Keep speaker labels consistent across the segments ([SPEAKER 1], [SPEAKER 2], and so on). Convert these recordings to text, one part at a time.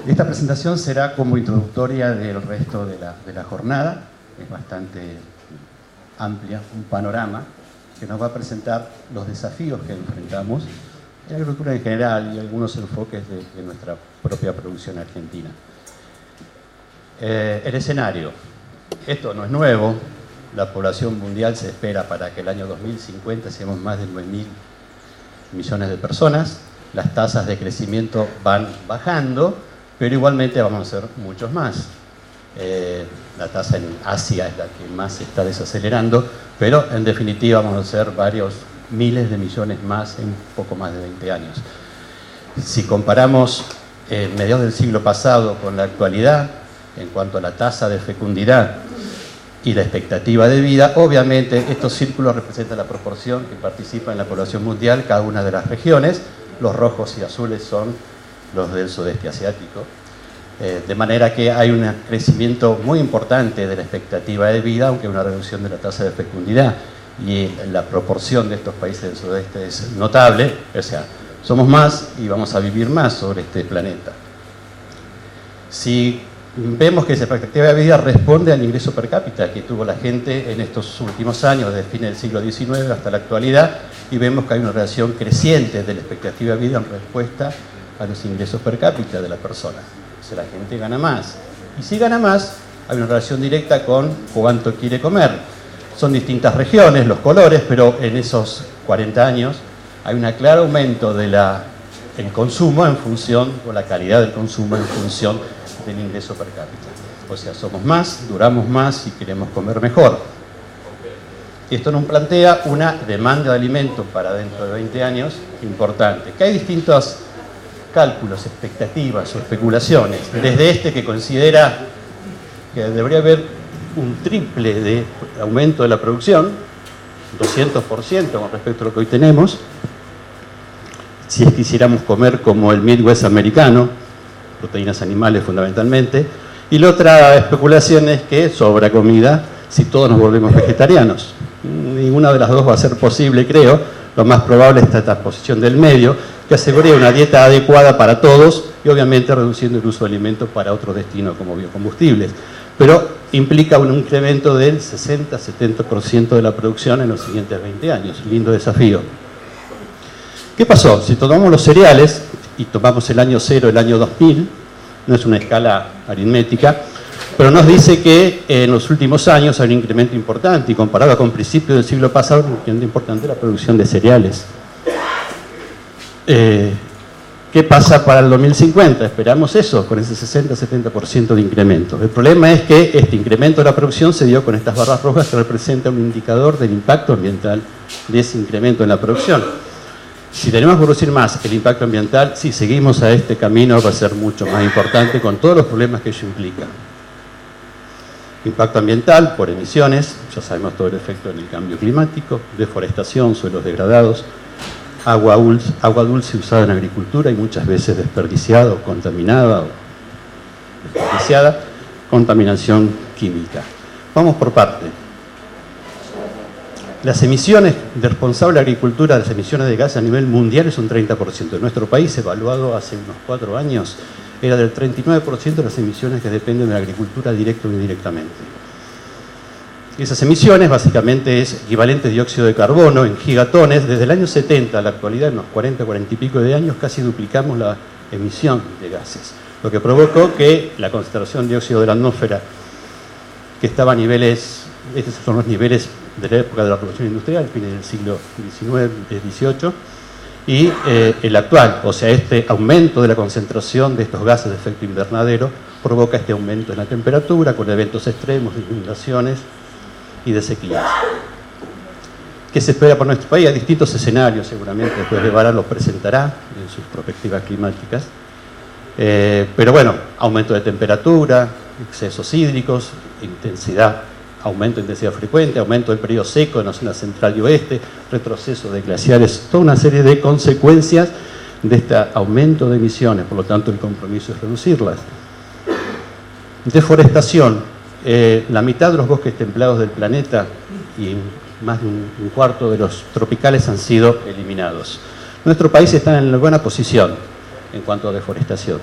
[SPEAKER 1] Esta presentación será como introductoria del resto de la jornada. Es bastante amplia, un panorama que nos va a presentar los desafíos que enfrentamos en la agricultura en general y algunos enfoques de nuestra propia producción argentina. El escenario. Esto no es nuevo. La población mundial se espera para que el año 2050 seamos más de 9.000 millones de personas. Las tasas de crecimiento van bajando, pero igualmente vamos a ser muchos más. La tasa en Asia es la que más se está desacelerando, pero en definitiva vamos a ser varios miles de millones más en poco más de 20 años. Si comparamos mediados del siglo pasado con la actualidad, en cuanto a la tasa de fecundidad y la expectativa de vida, obviamente estos círculos representan la proporción que participa en la población mundial cada una de las regiones. Los rojos y azules son los del sudeste asiático. De manera que hay un crecimiento muy importante de la expectativa de vida, aunque una reducción de la tasa de fecundidad. Y la proporción de estos países del sudeste es notable, o sea, somos más y vamos a vivir más sobre este planeta. Si vemos que esa expectativa de vida responde al ingreso per cápita que tuvo la gente en estos últimos años, desde el fin del siglo XIX hasta la actualidad, y vemos que hay una relación creciente de la expectativa de vida en respuesta a los ingresos per cápita de la persona. O sea, la gente gana más. Y si gana más, hay una relación directa con cuánto quiere comer. Son distintas regiones, los colores, pero en esos 40 años hay un claro aumento del consumo en función, o la calidad del consumo en función del ingreso per cápita. O sea, somos más, duramos más y queremos comer mejor. Esto nos plantea una demanda de alimentos para dentro de 20 años importante. Que hay distintos cálculos, expectativas o especulaciones. Desde este que considera que debería haber un triple de aumento de la producción, 200% con respecto a lo que hoy tenemos, si es que quisiéramos comer como el Midwest americano, proteínas animales fundamentalmente, y la otra especulación es que sobra comida si todos nos volvemos vegetarianos. Ninguna de las dos va a ser posible, creo. Lo más probable está esta posición del medio, que asegure una dieta adecuada para todos y obviamente reduciendo el uso de alimentos para otro destino como biocombustibles. Pero implica un incremento del 60-70% de la producción en los siguientes 20 años. Lindo desafío. ¿Qué pasó? Si tomamos los cereales y tomamos el año 0, el año 2000, no es una escala aritmética, pero nos dice que en los últimos años hay un incremento importante y comparado con principios del siglo pasado, un incremento importante de la producción de cereales. ¿Qué pasa para el 2050? Esperamos eso, con ese 60-70% de incremento. El problema es que este incremento de la producción se dio con estas barras rojas que representan un indicador del impacto ambiental de ese incremento en la producción. Si tenemos que producir más el impacto ambiental, si seguimos a este camino va a ser mucho más importante con todos los problemas que ello implica. Impacto ambiental por emisiones, ya sabemos todo el efecto en el cambio climático, deforestación, suelos degradados, agua dulce usada en agricultura y muchas veces desperdiciada o contaminada o desperdiciada, contaminación química. Vamos por parte. Las emisiones de responsable agricultura, las emisiones de gas a nivel mundial es un 30%. En nuestro país, evaluado hace unos 4 años, era del 39% de las emisiones que dependen de la agricultura directa o indirectamente. Y esas emisiones básicamente es equivalente a dióxido de carbono en gigatones. Desde el año 70 a la actualidad, en unos 40 y pico de años, casi duplicamos la emisión de gases. Lo que provocó que la concentración de dióxido de la atmósfera, que estaba a niveles, estos son los niveles de la época de la revolución industrial, fines del siglo XIX, XVIII, y el actual, o sea, este aumento de la concentración de estos gases de efecto invernadero provoca este aumento en la temperatura con eventos extremos, inundaciones y de sequías. ¿Qué se espera por nuestro país? Hay distintos escenarios, seguramente después Guevara los presentará en sus perspectivas climáticas. Pero bueno, aumento de temperatura, excesos hídricos, aumento de intensidad frecuente, aumento del periodo seco en la zona central y oeste, retroceso de glaciares, toda una serie de consecuencias de este aumento de emisiones, por lo tanto el compromiso es reducirlas. Deforestación, la mitad de los bosques templados del planeta y más de un cuarto de los tropicales han sido eliminados. Nuestro país está en una buena posición en cuanto a deforestación.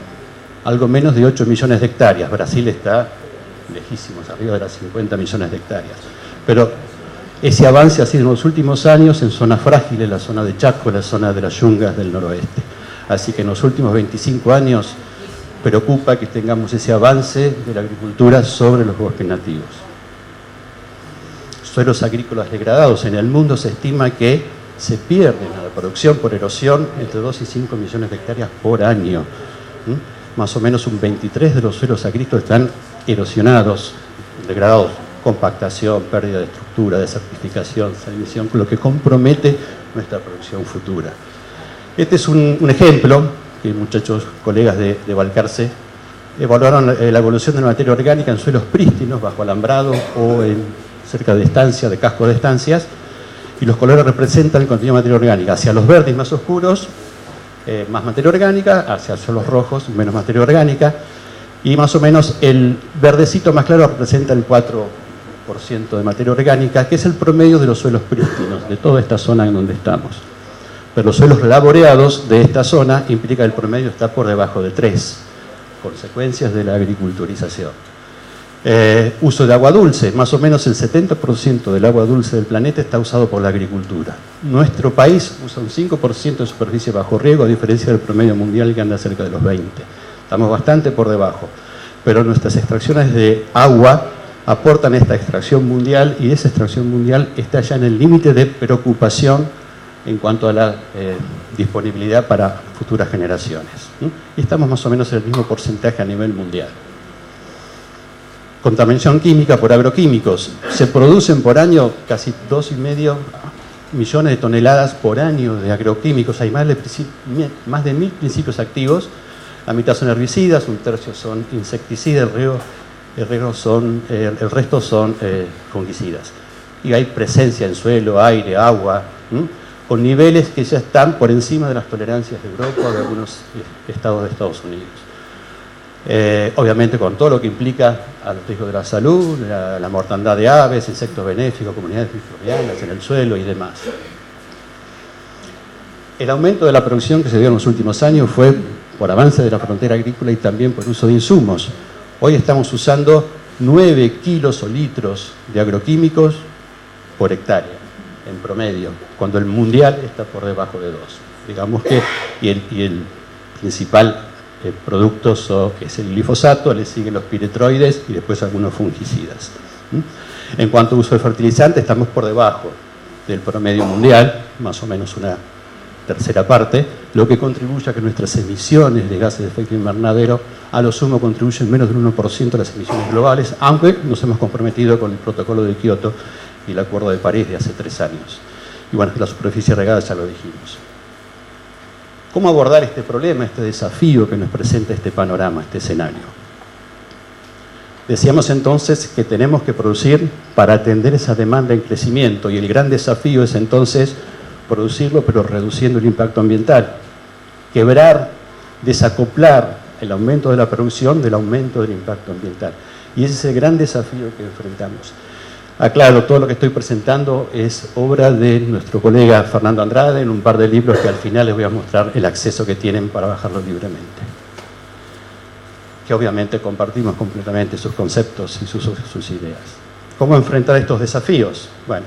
[SPEAKER 1] algo menos de 8 millones de hectáreas. Brasil está lejísimos, arriba de las 50 millones de hectáreas. Pero ese avance ha sido en los últimos años en zonas frágiles, la zona de Chaco, la zona de las yungas del noroeste. Así que en los últimos 25 años preocupa que tengamos ese avance de la agricultura sobre los bosques nativos. Suelos agrícolas degradados. En el mundo se estima que se pierden a la producción por erosión entre 2 y 5 millones de hectáreas por año. Más o menos un 23 de los suelos agrícolas están erosionados, degradados, compactación, pérdida de estructura, desertificación, sedición, lo que compromete nuestra producción futura. Este es un ejemplo que muchachos, colegas de Balcarce, evaluaron la evolución de la materia orgánica en suelos prístinos, bajo alambrado o cerca de estancias, de cascos de estancias, y los colores representan el contenido de materia orgánica. Hacia los verdes más oscuros, más materia orgánica, hacia los rojos, menos materia orgánica, y más o menos el verdecito más claro representa el 4% de materia orgánica, que es el promedio de los suelos prístinos, de toda esta zona en donde estamos. Pero los suelos laboreados de esta zona implica que el promedio está por debajo de 3, consecuencias de la agriculturización. Uso de agua dulce, más o menos el 70% del agua dulce del planeta está usado por la agricultura. Nuestro país usa un 5% de superficie bajo riego, a diferencia del promedio mundial que anda cerca de los 20%. Estamos bastante por debajo, pero nuestras extracciones de agua aportan esta extracción mundial, y esa extracción mundial está ya en el límite de preocupación en cuanto a la disponibilidad para futuras generaciones. Y estamos más o menos en el mismo porcentaje a nivel mundial. Contaminación química por agroquímicos. Se producen por año casi 2,5 millones de toneladas por año de agroquímicos. Hay más de 1.000 principios activos. La mitad son herbicidas, un tercio son insecticidas, el resto son fungicidas. Y hay presencia en suelo, aire, agua, con niveles que ya están por encima de las tolerancias de Europa o de algunos estados de Estados Unidos. Obviamente con todo lo que implica al riesgo de la salud, la mortandad de aves, insectos benéficos, comunidades microbianas en el suelo y demás. El aumento de la producción que se dio en los últimos años fue por avance de la frontera agrícola y también por uso de insumos. Hoy estamos usando 9 kilos o litros de agroquímicos por hectárea, en promedio, cuando el mundial está por debajo de 2. Digamos que, y el principal producto es el glifosato, le siguen los piretroides y después algunos fungicidas. En cuanto a uso de fertilizantes, estamos por debajo del promedio mundial, más o menos una tercera parte, lo que contribuye a que nuestras emisiones de gases de efecto invernadero a lo sumo contribuyen menos del 1% de las emisiones globales, aunque nos hemos comprometido con el protocolo de Kioto y el Acuerdo de París de hace 3 años. Y bueno, la superficie regada ya lo dijimos. ¿Cómo abordar este problema, este desafío que nos presenta este panorama, este escenario? Decíamos entonces que tenemos que producir para atender esa demanda en crecimiento, y el gran desafío es entonces producirlo pero reduciendo el impacto ambiental. Quebrar, desacoplar el aumento de la producción del aumento del impacto ambiental. Y ese es el gran desafío que enfrentamos. Aclaro, todo lo que estoy presentando es obra de nuestro colega Fernando Andrade en un par de libros que al final les voy a mostrar el acceso que tienen para bajarlo libremente. Que obviamente compartimos completamente sus conceptos y sus ideas. ¿Cómo enfrentar estos desafíos? Bueno,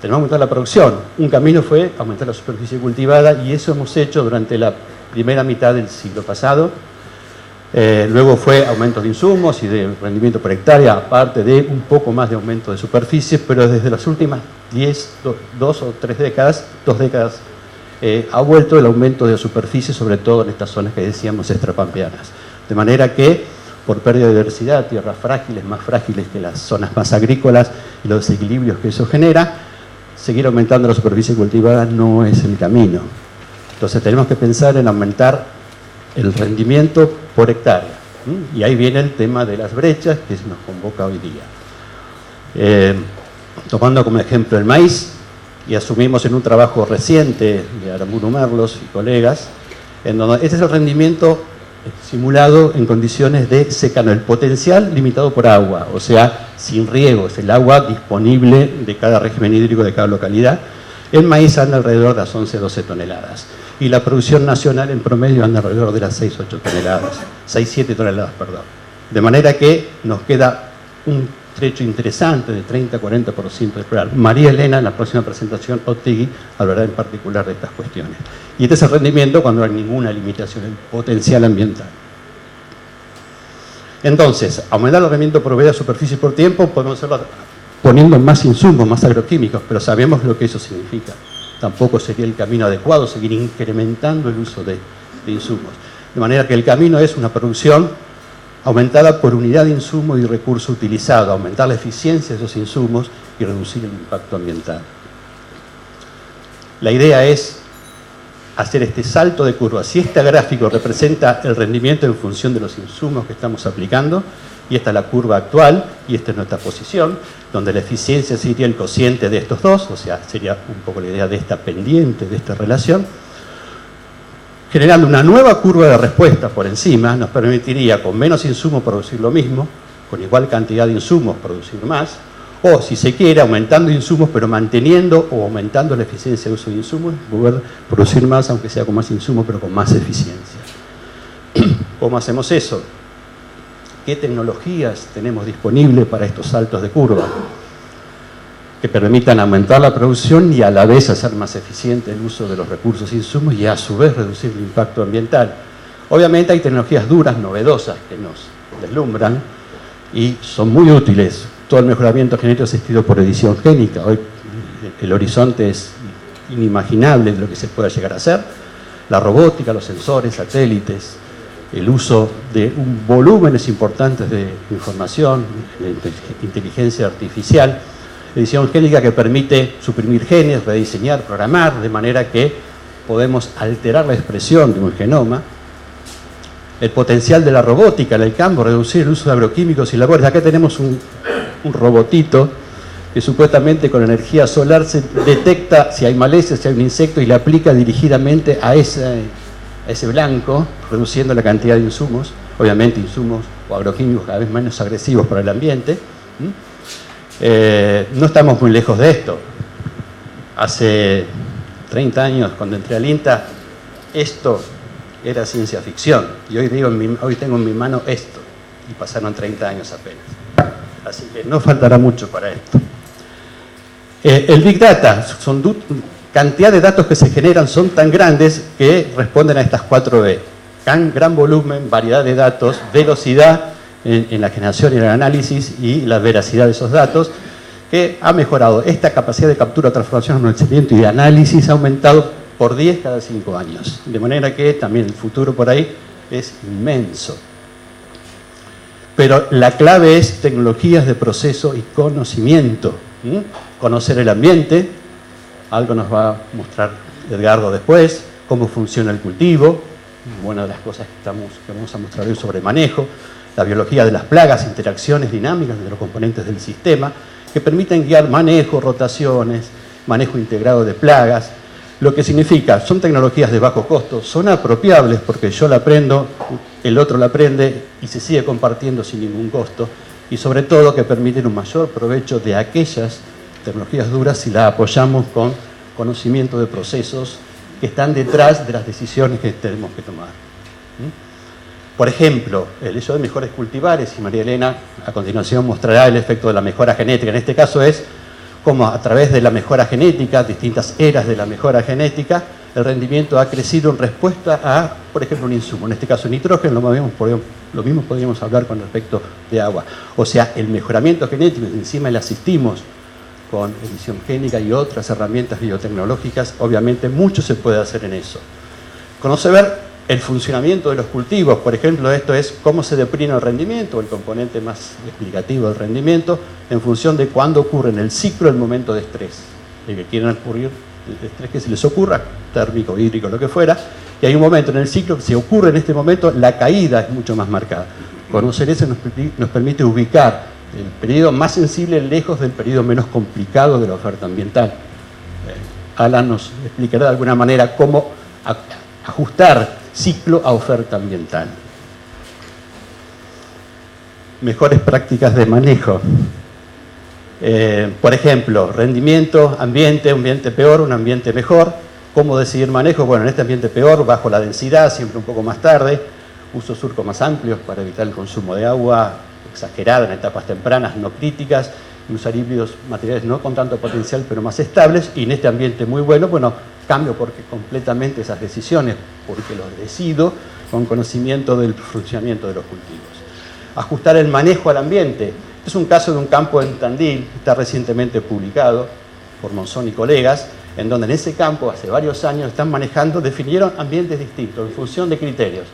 [SPEAKER 1] tenemos que aumentar la producción. Un camino fue aumentar la superficie cultivada, y eso hemos hecho durante la primera mitad del siglo pasado. Luego fue aumentos de insumos y de rendimiento por hectárea, aparte de un poco más de aumento de superficie, pero desde las últimas 2 o 3 décadas, 2 décadas, ha vuelto el aumento de superficie, sobre todo en estas zonas que decíamos extrapampeanas. De manera que, por pérdida de diversidad, tierras frágiles, más frágiles que las zonas más agrícolas y los desequilibrios que eso genera, seguir aumentando la superficie cultivada no es el camino. Entonces tenemos que pensar en aumentar el rendimiento por hectárea. Y ahí viene el tema de las brechas que nos convoca hoy día. Tomando como ejemplo el maíz, y asumimos en un trabajo reciente de Aramburu Merlos y colegas, en donde este es el rendimiento simulado en condiciones de secano, el potencial limitado por agua, o sea, sin riego, es el agua disponible de cada régimen hídrico de cada localidad. El maíz anda alrededor de las 11-12 toneladas. y la producción nacional en promedio anda alrededor de las 6-8 toneladas, 6-7 toneladas, perdón. De manera que nos queda un trecho interesante de 30-40% de explorar. María Elena, en la próxima presentación, Otegi, hablará en particular de estas cuestiones. Y este es el rendimiento cuando no hay ninguna limitación, el potencial ambiental. Entonces, aumentar el rendimiento por vida, superficie y por tiempo, podemos hacerlo poniendo más insumos, más agroquímicos, pero sabemos lo que eso significa. Tampoco sería el camino adecuado seguir incrementando el uso de insumos. De manera que el camino es una producción aumentada por unidad de insumo y recurso utilizado, aumentar la eficiencia de esos insumos y reducir el impacto ambiental. La idea es hacer este salto de curva. Si este gráfico representa el rendimiento en función de los insumos que estamos aplicando, y esta es la curva actual, y esta es nuestra posición, donde la eficiencia sería el cociente de estos dos, o sea, sería un poco la idea de esta pendiente, de esta relación, generando una nueva curva de respuesta por encima, nos permitiría con menos insumos producir lo mismo, con igual cantidad de insumos producir más, o si se quiere, aumentando insumos, pero manteniendo o aumentando la eficiencia de uso de insumos, poder producir más, aunque sea con más insumos, pero con más eficiencia. ¿Cómo hacemos eso? ¿Qué tecnologías tenemos disponibles para estos saltos de curva? Que permitan aumentar la producción y a la vez hacer más eficiente el uso de los recursos e insumos y a su vez reducir el impacto ambiental. Obviamente hay tecnologías duras, novedosas, que nos deslumbran y son muy útiles. Todo el mejoramiento genético asistido por edición génica. Hoy el horizonte es inimaginable de lo que se pueda llegar a hacer. La robótica, los sensores, satélites, el uso de volúmenes importantes de información, de inteligencia artificial, edición génica que permite suprimir genes, rediseñar, programar, de manera que podemos alterar la expresión de un genoma. El potencial de la robótica en el campo, reducir el uso de agroquímicos y labores. Acá tenemos un robotito que supuestamente con energía solar se detecta si hay maleza, si hay un insecto y le aplica dirigidamente a ese blanco, reduciendo la cantidad de insumos, obviamente insumos o agroquímicos cada vez menos agresivos para el ambiente. No estamos muy lejos de esto. Hace 30 años, cuando entré al INTA, esto era ciencia ficción. Y hoy tengo en mi mano esto. Y pasaron 30 años apenas. Así que no faltará mucho para esto. El Big Data, cantidad de datos que se generan son tan grandes que responden a estas 4B. Gran volumen, variedad de datos, velocidad en la generación y el análisis y la veracidad de esos datos, que ha mejorado. Esta capacidad de captura, transformación, almacenamiento y de análisis ha aumentado por 10 cada 5 años. De manera que también el futuro por ahí es inmenso. Pero la clave es tecnologías de proceso y conocimiento. Conocer el ambiente, algo nos va a mostrar Edgardo después, cómo funciona el cultivo, una de las cosas que vamos a mostrar hoy sobre manejo, la biología de las plagas, interacciones dinámicas de los componentes del sistema, que permiten guiar manejo, rotaciones, manejo integrado de plagas, lo que significa, son tecnologías de bajo costo, son apropiables porque yo la aprendo, el otro la aprende y se sigue compartiendo sin ningún costo, y sobre todo que permiten un mayor provecho de aquellas tecnologías duras si las apoyamos con conocimiento de procesos que están detrás de las decisiones que tenemos que tomar. Por ejemplo, el hecho de mejores cultivares, y María Elena a continuación mostrará el efecto de la mejora genética. En este caso es cómo a través de la mejora genética, distintas eras de la mejora genética, el rendimiento ha crecido en respuesta a, por ejemplo, un insumo. En este caso nitrógeno, lo mismo podríamos hablar con respecto de agua. O sea, el mejoramiento genético, encima le asistimos con edición génica y otras herramientas biotecnológicas, obviamente mucho se puede hacer en eso. Conocer el funcionamiento de los cultivos, por ejemplo, esto es cómo se deprime el rendimiento, el componente más explicativo del rendimiento, en función de cuándo ocurre en el ciclo el momento de estrés. El que quieran ocurrir, el estrés que se les ocurra, térmico, hídrico, lo que fuera, y hay un momento en el ciclo que si ocurre en este momento, la caída es mucho más marcada. Conocer eso nos permite ubicar el periodo más sensible lejos del periodo menos complicado de la oferta ambiental. Alan nos explicará de alguna manera cómo ajustar ciclo a oferta ambiental. Mejores prácticas de manejo. Por ejemplo, rendimiento, ambiente, un ambiente peor, un ambiente mejor. ¿Cómo decidir manejo? Bueno, en este ambiente peor, bajo la densidad, siempre un poco más tarde, uso surcos más amplios para evitar el consumo de agua exagerada en etapas tempranas, no críticas, y usar híbridos materiales no con tanto potencial, pero más estables, y en este ambiente muy bueno, bueno, cambio completamente esas decisiones, porque los decido con conocimiento del funcionamiento de los cultivos. Ajustar el manejo al ambiente. Es un caso de un campo en Tandil, está recientemente publicado por Monzón y colegas, en donde en ese campo, hace varios años, definieron ambientes distintos en función de criterios.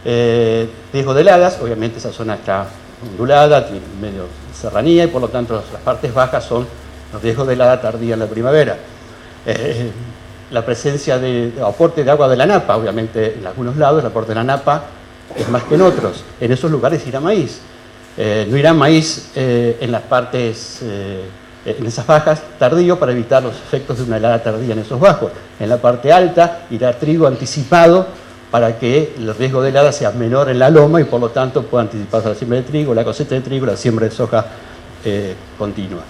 [SPEAKER 1] Riesgo de heladas, obviamente esa zona está ondulada, tiene medio serranía y por lo tanto las partes bajas son los riesgos de helada tardía en la primavera. La presencia de aporte de agua de la napa, obviamente en algunos lados el aporte de la napa es más que en otros. En esos lugares irá maíz. No irá maíz en las partes, en esas bajas, tardío para evitar los efectos de una helada tardía en esos bajos. En la parte alta irá trigo anticipado para que el riesgo de helada sea menor en la loma y por lo tanto pueda anticiparse la siembra de trigo, la cosecha de trigo, la siembra de soja contigua.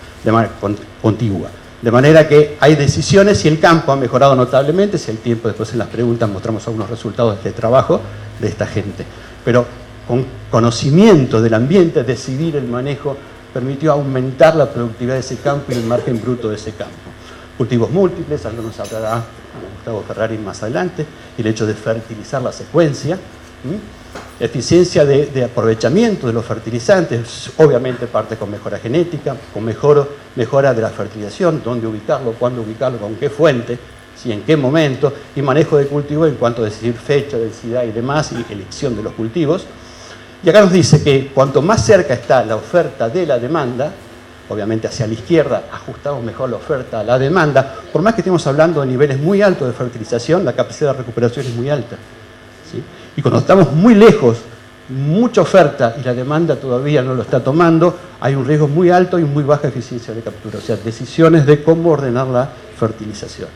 [SPEAKER 1] De manera que hay decisiones y el campo ha mejorado notablemente. Si hay tiempo, después en las preguntas mostramos algunos resultados de este trabajo de esta gente. Pero con conocimiento del ambiente, decidir el manejo permitió aumentar la productividad de ese campo y el margen bruto de ese campo. Cultivos múltiples, algo nos hablará Gustavo Ferrari más adelante, el hecho de fertilizar la secuencia, eficiencia de aprovechamiento de los fertilizantes, obviamente parte con mejora genética, con mejora de la fertilización, dónde ubicarlo, cuándo ubicarlo, con qué fuente, en qué momento, y manejo de cultivo en cuanto a decidir fecha, densidad y demás, y elección de los cultivos. Y acá nos dice que cuanto más cerca está la oferta de la demanda, obviamente hacia la izquierda ajustamos mejor la oferta a la demanda, por más que estemos hablando de niveles muy altos de fertilización, la capacidad de recuperación es muy alta, ¿sí? Y cuando estamos muy lejos, mucha oferta y la demanda todavía no lo está tomando, hay un riesgo muy alto y muy baja eficiencia de captura, o sea, decisiones de cómo ordenar la fertilización.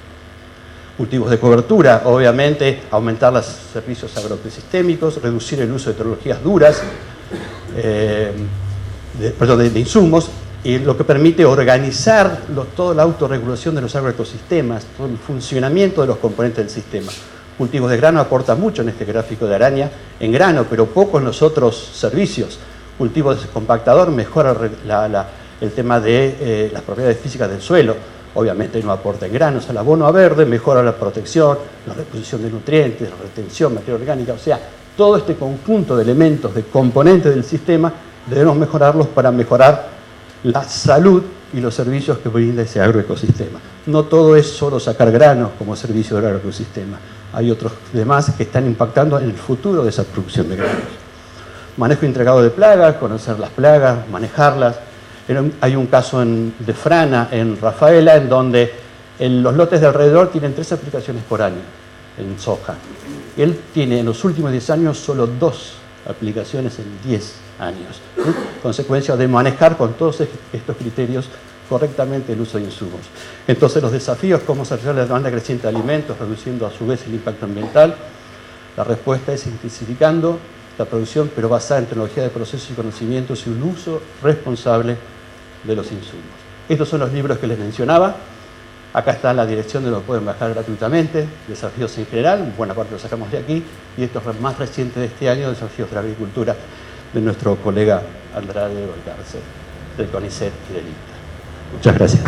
[SPEAKER 1] Cultivos de cobertura, obviamente aumentar los servicios agroecosistémicos, reducir el uso de tecnologías duras, de insumos, y lo que permite organizar toda la autorregulación de los agroecosistemas, todo el funcionamiento de los componentes del sistema. Cultivos de grano aporta mucho en este gráfico de Araña, en grano, pero poco en los otros servicios. Cultivos de compactador mejora el tema de las propiedades físicas del suelo. Obviamente no aporta en granos, el abono a verde mejora la protección, la reposición de nutrientes, la retención, materia orgánica, o sea, todo este conjunto de elementos, de componentes del sistema, debemos mejorarlos para mejorar la salud y los servicios que brinda ese agroecosistema. No todo es solo sacar granos como servicio del agroecosistema, hay otros demás que están impactando en el futuro de esa producción de granos. Manejo integrado de plagas, conocer las plagas, manejarlas. Hay un caso de Frana, en Rafaela, en donde los lotes de alrededor tienen 3 aplicaciones por año en soja. Él tiene en los últimos 10 años solo 2 aplicaciones en 10 años. Consecuencia de manejar con todos estos criterios correctamente el uso de insumos. Entonces los desafíos, cómo satisfacer la demanda creciente de alimentos, reduciendo a su vez el impacto ambiental. La respuesta es intensificando la producción, pero basada en tecnología de procesos y conocimientos y un uso responsable de los insumos. Estos son los libros que les mencionaba. Acá está la dirección de lo que pueden bajar gratuitamente, desafíos en general, buena parte lo sacamos de aquí, y esto es más reciente de este año, desafíos de la agricultura, de nuestro colega Andrade Valcárcel, del CONICET y del INTA. Muchas gracias.